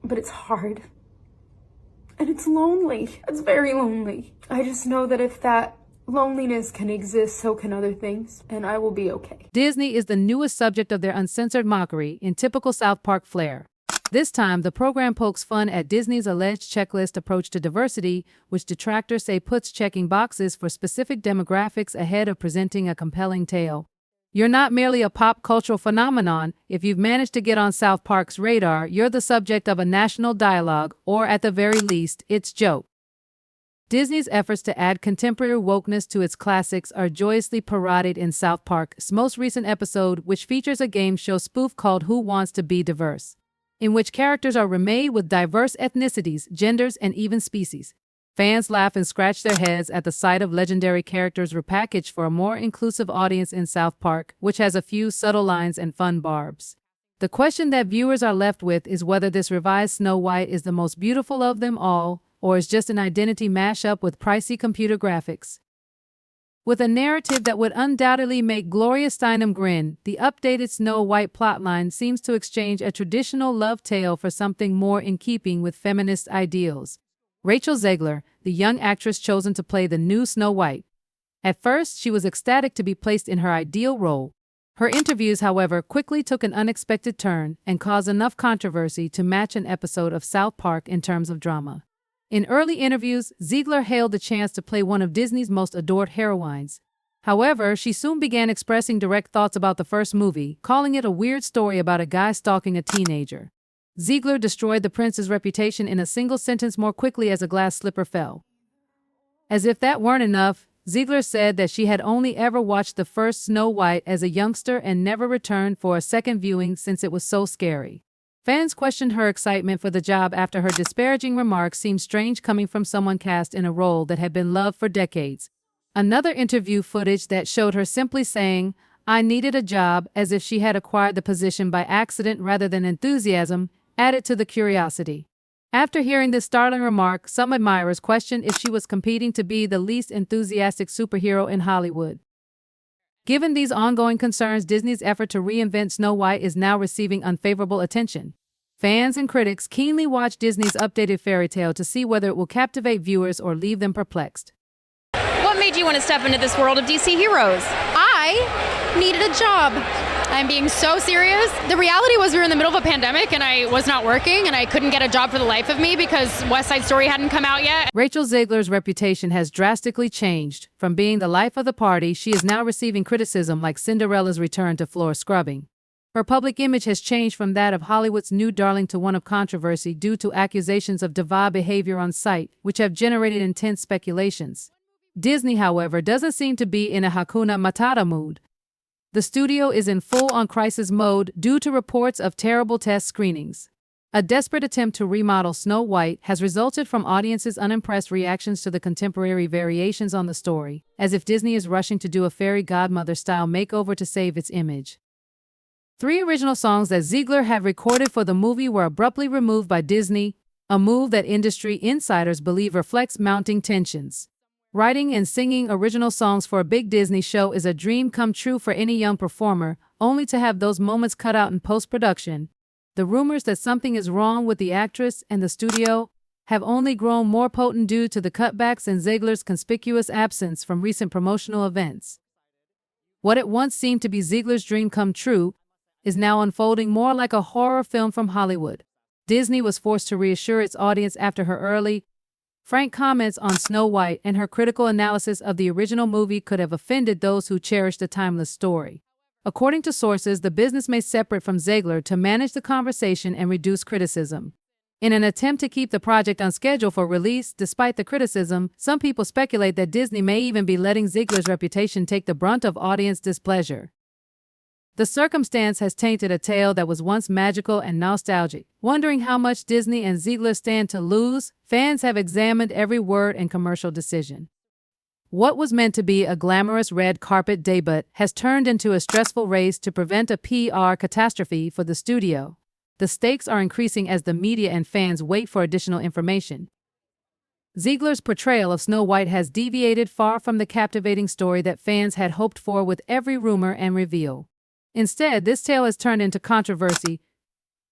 but it's hard. And it's lonely. It's very lonely. I just know that if that loneliness can exist, so can other things, and I will be okay. Disney is the newest subject of their uncensored mockery in typical South Park flair. This time, the program pokes fun at Disney's alleged checklist approach to diversity, which detractors say puts checking boxes for specific demographics ahead of presenting a compelling tale. You're not merely a pop cultural phenomenon. If you've managed to get on South Park's radar, you're the subject of a national dialogue, or at the very least, its joke. Disney's efforts to add contemporary wokeness to its classics are joyously parodied in South Park's most recent episode, which features a game show spoof called Who Wants to Be Diverse, in which characters are remade with diverse ethnicities, genders, and even species. Fans laugh and scratch their heads at the sight of legendary characters repackaged for a more inclusive audience in South Park, which has a few subtle lines and fun barbs. The question that viewers are left with is whether this revised Snow White is the most beautiful of them all, or is just an identity mashup with pricey computer graphics. With a narrative that would undoubtedly make Gloria Steinem grin, the updated Snow White plotline seems to exchange a traditional love tale for something more in keeping with feminist ideals. Rachel Zegler, the young actress chosen to play the new Snow White. At first, she was ecstatic to be placed in her ideal role. Her interviews, however, quickly took an unexpected turn and caused enough controversy to match an episode of South Park in terms of drama. In early interviews, Zegler hailed the chance to play one of Disney's most adored heroines. However, she soon began expressing direct thoughts about the first movie, calling it a weird story about a guy stalking a teenager. Zegler destroyed the prince's reputation in a single sentence more quickly as a glass slipper fell. As if that weren't enough, Zegler said that she had only ever watched the first Snow White as a youngster and never returned for a second viewing since it was so scary. Fans questioned her excitement for the job after her disparaging remarks seemed strange coming from someone cast in a role that had been loved for decades. Another interview footage that showed her simply saying, "I needed a job," as if she had acquired the position by accident rather than enthusiasm, added to the curiosity. After hearing this startling remark, some admirers questioned if she was competing to be the least enthusiastic superhero in Hollywood. Given these ongoing concerns, Disney's effort to reinvent Snow White is now receiving unfavorable attention. Fans and critics keenly watch Disney's updated fairy tale to see whether it will captivate viewers or leave them perplexed. What made you want to step into this world of DC heroes? I needed a job. I'm being so serious. The reality was we were in the middle of a pandemic and I was not working and I couldn't get a job for the life of me because West Side Story hadn't come out yet. Rachel Zegler's reputation has drastically changed. From being the life of the party, she is now receiving criticism like Cinderella's return to floor scrubbing. Her public image has changed from that of Hollywood's new darling to one of controversy due to accusations of diva behavior on site, which have generated intense speculations. Disney, however, doesn't seem to be in a Hakuna Matata mood. The studio is in full-on crisis mode due to reports of terrible test screenings. A desperate attempt to remodel Snow White has resulted from audiences' unimpressed reactions to the contemporary variations on the story, as if Disney is rushing to do a fairy godmother-style makeover to save its image. 3 original songs that Zegler had recorded for the movie were abruptly removed by Disney, a move that industry insiders believe reflects mounting tensions. Writing and singing original songs for a big Disney show is a dream come true for any young performer, only to have those moments cut out in post-production. The rumors that something is wrong with the actress and the studio have only grown more potent due to the cutbacks and Zegler's conspicuous absence from recent promotional events. What at once seemed to be Zegler's dream come true is now unfolding more like a horror film from Hollywood. Disney was forced to reassure its audience after her early, frank comments on Snow White and her critical analysis of the original movie could have offended those who cherish the timeless story. According to sources, the business may separate from Zegler to manage the conversation and reduce criticism. In an attempt to keep the project on schedule for release, despite the criticism, some people speculate that Disney may even be letting Zegler's reputation take the brunt of audience displeasure. The circumstance has tainted a tale that was once magical and nostalgic. Wondering how much Disney and Zegler stand to lose, fans have examined every word and commercial decision. What was meant to be a glamorous red carpet debut has turned into a stressful race to prevent a PR catastrophe for the studio. The stakes are increasing as the media and fans wait for additional information. Zegler's portrayal of Snow White has deviated far from the captivating story that fans had hoped for with every rumor and reveal. Instead, this tale has turned into controversy,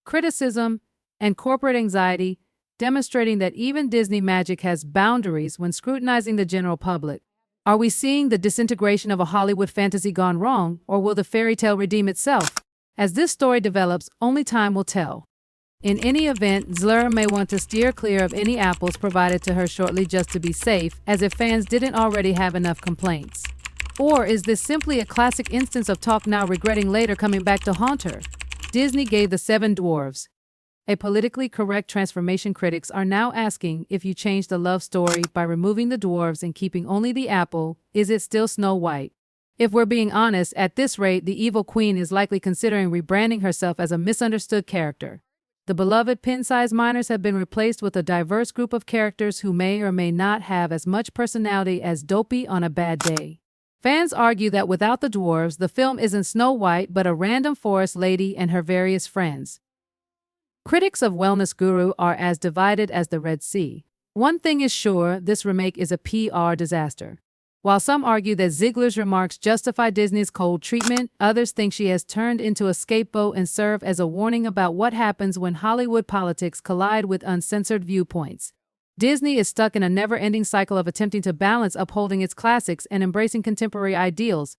criticism, and corporate anxiety, demonstrating that even Disney magic has boundaries when scrutinizing the general public. Are we seeing the disintegration of a Hollywood fantasy gone wrong, or will the fairy tale redeem itself? As this story develops, only time will tell. In any event, Zegler may want to steer clear of any apples provided to her shortly just to be safe, as if fans didn't already have enough complaints. Or is this simply a classic instance of talk now regretting later coming back to haunt her? Disney gave the 7 Dwarves a politically correct transformation. Critics are now asking, if you change the love story by removing the dwarves and keeping only the apple, is it still Snow White? If we're being honest, at this rate, the evil queen is likely considering rebranding herself as a misunderstood character. The beloved pin-sized miners have been replaced with a diverse group of characters who may or may not have as much personality as Dopey on a bad day. Fans argue that without the dwarves, the film isn't Snow White but a random forest lady and her various friends. Critics of Wellness Guru are as divided as the Red Sea. One thing is sure, this remake is a PR disaster. While some argue that Zegler's remarks justify Disney's cold treatment, others think she has turned into a scapegoat and serve as a warning about what happens when Hollywood politics collide with uncensored viewpoints. Disney is stuck in a never-ending cycle of attempting to balance upholding its classics and embracing contemporary ideals.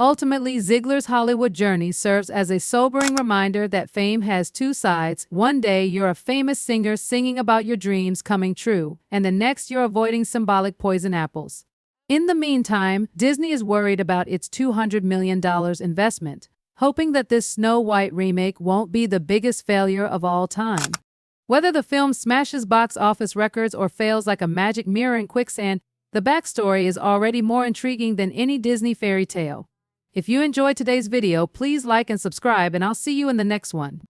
Ultimately, Zegler's Hollywood journey serves as a sobering reminder that fame has 2 sides. One day, you're a famous singer singing about your dreams coming true, and the next you're avoiding symbolic poison apples. In the meantime, Disney is worried about its $200 million investment, hoping that this Snow White remake won't be the biggest failure of all time. Whether the film smashes box office records or fails like a magic mirror in quicksand, the backstory is already more intriguing than any Disney fairy tale. If you enjoyed today's video, please like and subscribe, and I'll see you in the next one.